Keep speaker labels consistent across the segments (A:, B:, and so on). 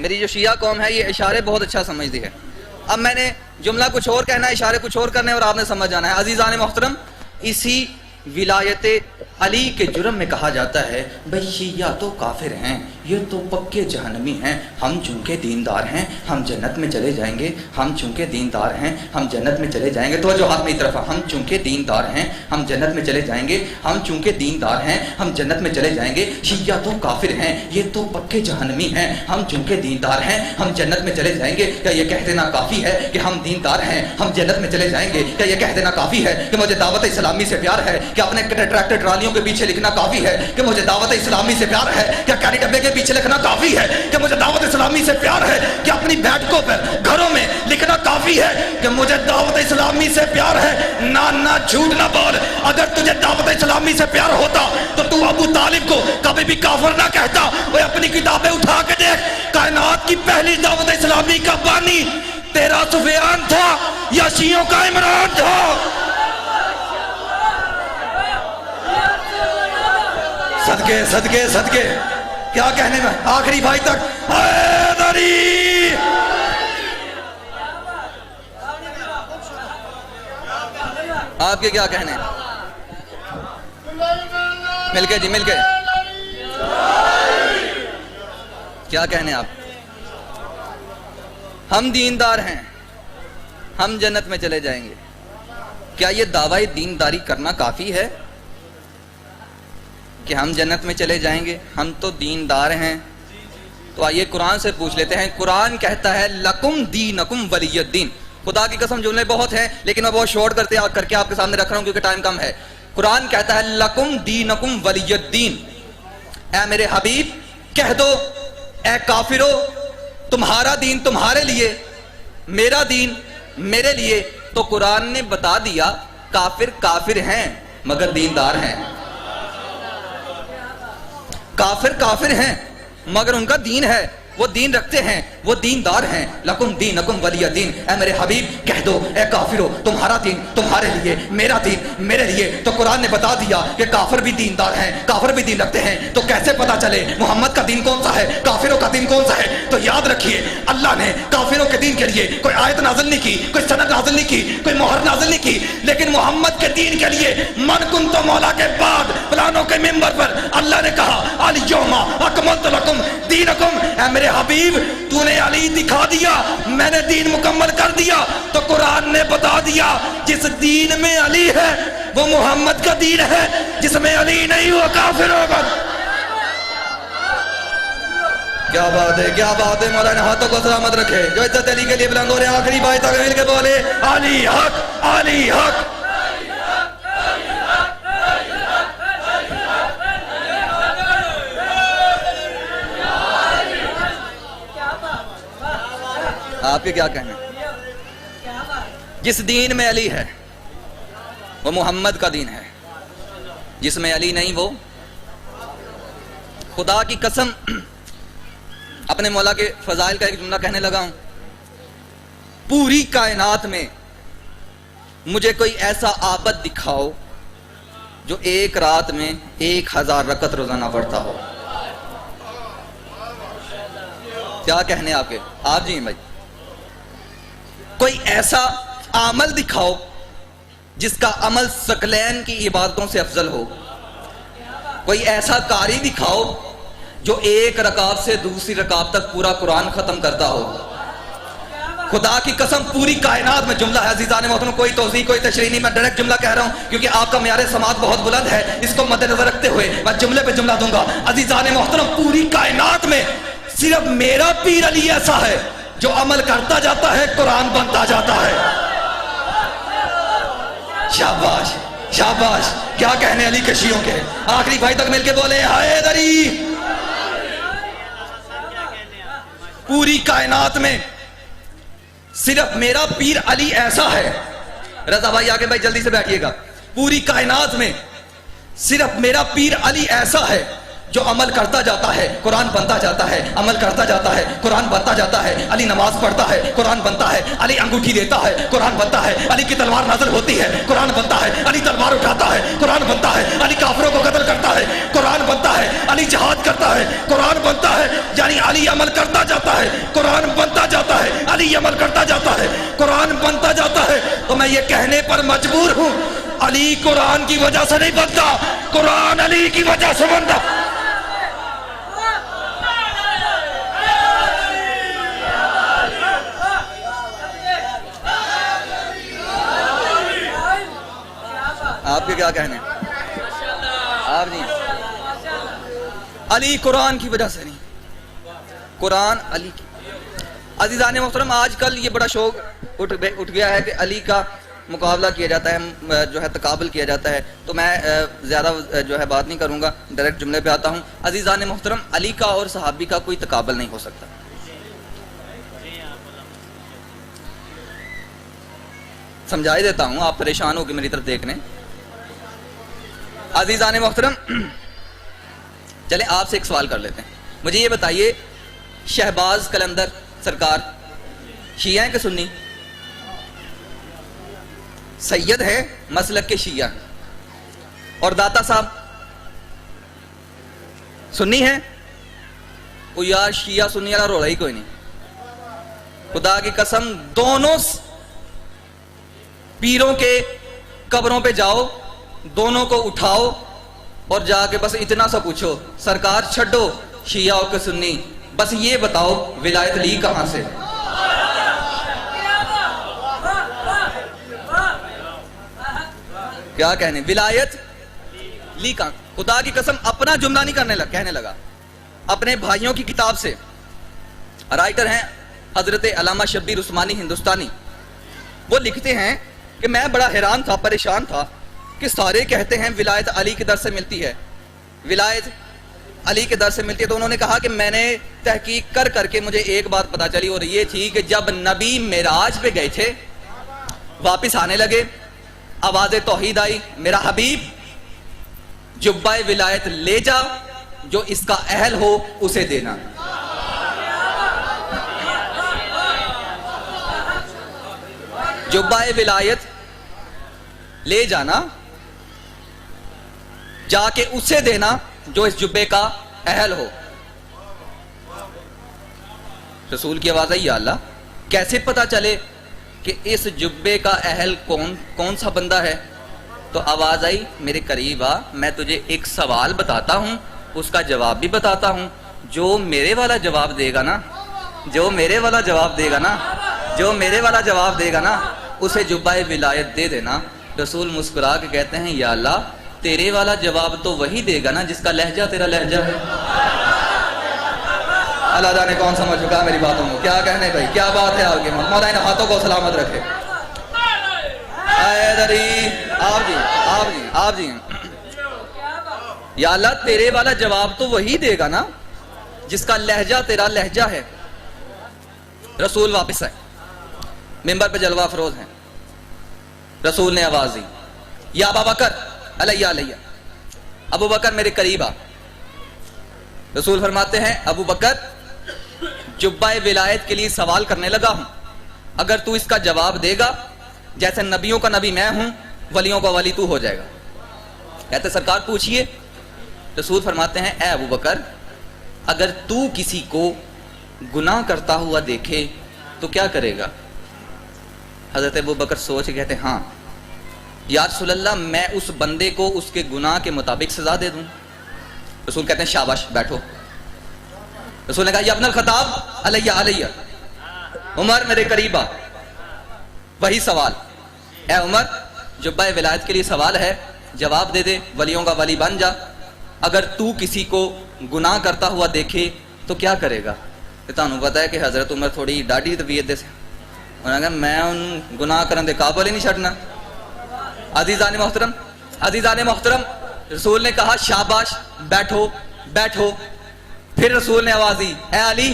A: میری جو شیعہ قوم ہے یہ اشارے بہت اچھا سمجھتی ہے. اب میں نے جملہ کچھ اور کہنا ہے، اشارے کچھ اور کرنے اور آپ نے سمجھ جانا ہے. عزیزان محترم، اسی ولایت علی کے جرم میں کہا جاتا ہے بھئی شیعہ تو کافر ہیں، یہ تو پکے جہنمی ہیں، ہم چونکہ دیندار ہیں ہم جنت میں چلے جائیں گے، ہم چونکہ دیندار ہیں ہم جنت میں چلے جائیں گے. تو جو ہاتھ میری طرف، ہم چونکہ دیندار ہیں ہم جنت میں چلے جائیں گے، ہم چونکہ دیندار ہیں ہم جنت میں چلے جائیں گے. شیعہ تو کافر ہیں، یہ تو پکے جہنمی ہیں، ہم چونکہ دیندار ہیں ہم جنت میں چلے جائیں گے. کیا یہ کہہ دینا کافی ہے کہ ہم دیندار ہیں ہم جنت میں چلے جائیں گے؟ کیا یہ کہہ دینا کافی ہے کہ مجھے دعوت اسلامی سے پیار ہے؟ کہ اپنے ٹریکٹر ٹرالیوں کے پیچھے لکھنا کافی ہے کہ مجھے دعوت اسلامی سے پیار ہے؟ کیا کیری ڈبے کے پیچھے لکھنا کافی ہے کہ مجھے دعوت اسلامی سے پیار ہے؟ کہ اپنی بیٹھکوں پر گھروں میں لکھنا کافی ہے کہ مجھے دعوت اسلامی سے پیار ہے؟ نہ جھوٹ نہ بول. اگر تجھے دعوت اسلامی سے پیار ہوتا تو ابو طالب کو کبھی بھی کافر نہ کہتا. وہ اپنی کتابیں اٹھا کے دیکھ، کائنات کی پہلی دعوت اسلامی کا بانی تیرا سفیان تھا یا شیعوں کا عمران تھا؟ صدقے صدقے صدقے، کیا کہنے میں آخری بھائی تک. حیدری آپ کے کیا کہنے؟ مل کے جی مل کے کیا کہنے آپ؟ ہم دیندار ہیں ہم جنت میں چلے جائیں گے. کیا یہ دعوی دینداری کرنا کافی ہے کہ ہم جنت میں چلے جائیں گے؟ ہم تو دیندار ہیں. تو آئیے قرآن سے پوچھ لیتے ہیں. قرآن کہتا ہے لکم دینکم ولی الدین. خدا کی قسم جملے بہت ہیں لیکن میں بہت شارٹ کر کے آپ کے سامنے رکھ رہا ہوں کیونکہ ٹائم کم ہے. قرآن کہتا ہے لکم دینکم ولی الدین. اے میرے حبیب کہہ دو اے کافرو تمہارا دین تمہارے لیے، میرا دین میرے لیے. تو قرآن نے بتا دیا کافر کافر ہیں مگر دیندار ہیں. کافر کافر ہیں مگر ان کا دین ہے، وہ دین رکھتے ہیں، وہ دیندار ہیں. لکم دینکم ولی الدین. اے میرے حبیب کہہ دو اے کافرو تمہارا دین تمہارے لیے، میرا دین میرے لیے. تو قرآن نے بتا دیا کہ کافر بھی دیندار ہیں، کافر بھی دین رکھتے ہیں. تو کیسے پتا چلے محمد کا دین کون سا ہے، کافروں کا دین کون سا ہے؟ تو یاد رکھیے اللہ نے کافروں کے دین کے لیے کوئی آیت نازل نہیں کی، کوئی سند نازل نہیں کی، کوئی مہر نازل نہیں کی. لیکن محمد کے دین کے لیے من کنت مولا کے بعد فلانوں کے ممبر پر اللہ نے کہا الیوم اکملت لکم دینکم. اے میرے حبیب تو نے علی دکھا دیا، میں نے دین مکمل کر دیا. تو قرآن نے بتا دیا جس دین میں علی ہے وہ محمد کا دین ہے، جس میں علی نہیں وہ کافر ہوگا. کیا بات ہے کیا بات ہے. مولانا ہاتھوں کو سلامت رکھے. جو عزت علی کے لیے بلند ہو رہے ہیں آخری بھائی تک مل کے بولے علی حق علی حق. آپ کے کیا کہنا ہے؟ جس دین میں علی ہے وہ محمد کا دین ہے، جس میں علی نہیں وہ. خدا کی قسم اپنے مولا کے فضائل کا ایک جملہ کہنے لگا ہوں. پوری کائنات میں مجھے کوئی ایسا عابد دکھاؤ جو ایک رات میں 1000 رکعت روزانہ پڑھتا ہو. کیا کہنے آپ کے؟ آپ جی بھائی کوئی ایسا عمل دکھاؤ جس کا عمل ثقلین کی عبادتوں سے افضل ہو. کوئی ایسا قاری دکھاؤ جو ایک رکعت سے دوسری رکعت تک پورا قرآن ختم کرتا ہو. خدا کی قسم پوری کائنات میں جملہ ہے عزیزان محترم، کوئی توضیح کوئی تشریح نہیں، میں ڈائریکٹ جملہ کہہ رہا ہوں کیونکہ آپ کا معیار سماعت بہت بلند ہے. اس کو مد نظر رکھتے ہوئے میں جملے پہ جملہ دوں گا. عزیزان محترم پوری کائنات میں صرف میرا پیر علی ایسا ہے جو عمل کرتا جاتا ہے قرآن بنتا جاتا ہے. شاباش شاباش. کیا کہنے علی کے شیعوں کے؟ آخری بھائی تک مل کے بولے حیدری. پوری کائنات میں صرف میرا پیر علی ایسا ہے. رضا بھائی آگے بھائی جلدی سے بیٹھیے گا. پوری کائنات میں صرف میرا پیر علی ایسا ہے جو عمل کرتا جاتا ہے قرآن بنتا جاتا ہے، عمل کرتا جاتا ہے قرآن بنتا جاتا ہے۔ علی نماز پڑھتا ہے قرآن بنتا ہے، علی انگوٹھی دیتا ہے قرآن بنتا ہے، علی کی تلوار نازل ہوتی ہے قرآن بنتا ہے، علی تلوار اٹھاتا ہے قرآن بنتا ہے، علی کافروں کو قتل کرتا ہے قرآن بنتا ہے، علی جہاد کرتا ہے قرآن بنتا ہے۔ یعنی علی عمل کرتا جاتا ہے قرآن بنتا جاتا ہے، علی عمل کرتا جاتا ہے قرآن بنتا جاتا ہے۔ تو میں یہ کہنے پر مجبور ہوں علی قرآن کی وجہ سے نہیں بنتا، قرآن علی کی وجہ سے بنتا۔ آپ کے کیا کہنے آپ نہیں، علی قرآن کی وجہ سے نہیں، قرآن علی کی۔ عزیزان محترم، آج کل یہ بڑا شوق اٹھ گیا ہے کہ علی کا مقابلہ کیا جاتا ہے، جو ہے تقابل کیا جاتا ہے، تو میں زیادہ جو ہے بات نہیں کروں گا، ڈائریکٹ جملے پہ آتا ہوں۔ عزیزان محترم، علی کا اور صحابی کا کوئی تقابل نہیں ہو سکتا۔ سمجھائی دیتا ہوں، آپ پریشان ہو کے میری طرف دیکھنے۔ عزیزان محترم، چلیں آپ سے ایک سوال کر لیتے ہیں، مجھے یہ بتائیے شہباز قلندر سرکار شیعہ ہیں کہ سنی؟ سید ہے مسلک کے شیعہ اور داتا صاحب سنی ہے؟ وہ یار شیعہ سنی والا رولا ہی کوئی نہیں، خدا کی قسم دونوں پیروں کے قبروں پہ جاؤ، دونوں کو اٹھاؤ اور جا کے بس اتنا سا پوچھو، سرکار چھڈو شیعہ ہو کے سنی، بس یہ بتاؤ ولایت لی کہاں سے؟ کیا کہنے ولایت لی کہاں؟ خدا کی قسم اپنا جملہ نہیں کہنے لگا، اپنے بھائیوں کی کتاب سے۔ رائٹر ہیں حضرت علامہ شبیر عثمانی ہندوستانی، وہ لکھتے ہیں کہ میں بڑا حیران تھا، پریشان تھا کہ سارے کہتے ہیں ولایت علی کے در سے ملتی ہے، ولایت علی کے در سے ملتی ہے۔ تو انہوں نے کہا کہ میں نے تحقیق کر کے مجھے ایک بات پتا چلی، اور یہ تھی کہ جب نبی معراج پہ گئے تھے، واپس آنے لگے، آواز توحید آئی، میرا حبیب جبہ ولایت لے جا، جو اس کا اہل ہو اسے دینا۔ جبہ ولایت لے جانا، جا کے اسے دینا جو اس جبے کا اہل ہو۔ رسول کی آواز آئی، یا اللہ کیسے پتا چلے کہ اس جبے کا اہل کون سا بندہ ہے؟ تو آواز آئی، میرے قریب آ، میں تجھے ایک سوال بتاتا ہوں، اس کا جواب بھی بتاتا ہوں، جو میرے والا جواب دے گا نا، جو میرے والا جواب دے گا نا، جو میرے والا جواب دے گا نا، اسے جبہ ولایت دے دینا۔ رسول مسکرا کے کہتے ہیں، یا اللہ تیرے والا جواب تو وہی دے گا نا جس کا لہجہ تیرا لہجہ ہے۔ اللہ جانے کون سمجھ چکا میری باتوں کو، کیا کہنے بھائی، کیا بات ہے آپ کے مولا ان ہاتھوں کو سلامت رکھے۔ آپ جی یا اللہ تیرے والا جواب تو وہی دے گا نا جس کا لہجہ تیرا لہجہ ہے۔ رسول واپس آئے، منبر پہ جلوہ افروز ہیں، رسول نے آواز دی، یا ابا بکر، علیہ علیہ، ابو بکر میرے قریب آ۔ رسول فرماتے ہیں، ابو بکر جبہ ولایت کے لیے سوال کرنے لگا ہوں، اگر تو اس کا جواب دے گا، جیسے نبیوں کا نبی میں ہوں، ولیوں کا ولی تو ہو جائے گا۔ کہتے سرکار پوچھئے۔ رسول فرماتے ہیں، اے ابو بکر اگر تو کسی کو گناہ کرتا ہوا دیکھے تو کیا کرے گا؟ حضرت ابو بکر سوچ کے کہتے ہیں، ہاں یا رسول اللہ میں اس بندے کو اس کے گناہ کے مطابق سزا دے دوں۔ رسول کہتے ہیں شاباش بیٹھو۔ رسول نے کہا، یا ابن الخطاب، علیہ علیہ، عمر میرے قریب آ، وہی سوال، اے عمر جبہ ولایت کے لیے سوال ہے، جواب دے دے، ولیوں کا ولی بن جا۔ اگر تو کسی کو گناہ کرتا ہوا دیکھے تو کیا کرے گا؟ تانوں پتا ہے کہ حضرت عمر تھوڑی ڈاڈی طبیعت دے سے، انہوں نے کہا میں ان گناہ کرن دے قابل ہی نہیں چھڑنا۔ عزیزان محترم، رسول نے کہا شاباش بیٹھو بیٹھو۔ پھر رسول نے آواز دی، اے علی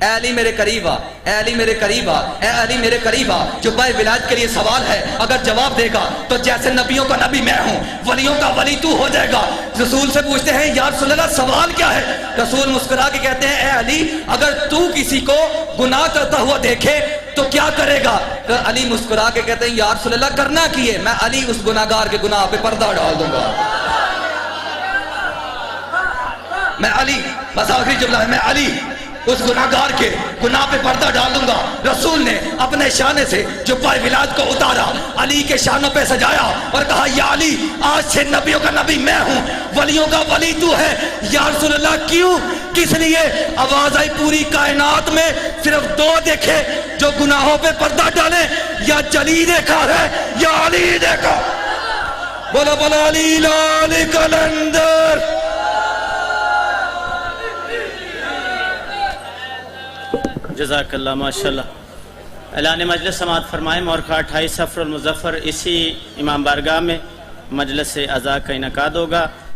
A: اے علی میرے قریب آ، اے علی میرے قریب آ، اے علی میرے قریب آ. جو بائے ولایت کے لیے سوال ہے اگر جواب دے گا تو جیسے نبیوں کا نبی میں ہوں ولیوں کا ولی تو ہو جائے گا. رسول سے پوچھتے ہیں یا رسول اللہ سوال کیا ہے؟ رسول مسکرا کے کہتے ہیں اے علی اگر تو کسی کو گناہ کرتا ہوا دیکھے تو کیا کرے گا؟ تو علی مسکرا کے کہتے ہیں یا رسول اللہ کرنا کیے؟ میں علی اس گناہگار کے گناہ پہ پردہ ڈال دوں گا. میں علی، بس آخری جملہ ہے، میں علی اس گناہگار کے گناہ پہ پردہ ڈال دوں گا. رسول نے اپنے شانے سے جو پائے ولایت کو اتارا علی کے شانوں پہ سجایا اور کہا یا علی آج سے نبیوں کا نبی میں ہوں، ولیوں کا ولی تو ہے. یا رسول اللہ کیوں؟ کس لیے؟ آواز آئی پوری کائنات میں صرف دو دیکھے جو گناہوں پہ پردہ ڈالے، یا جلی دیکھا ہے یا علی دیکھا. بولا بولا علی لال کلندر.
B: جزاک اللہ ماشاءاللہ. اعلان مجلس سماعت فرمائیں. مورخہ 28 صفر المظفر اسی امام بارگاہ میں مجلس عزا کا انعقاد ہوگا.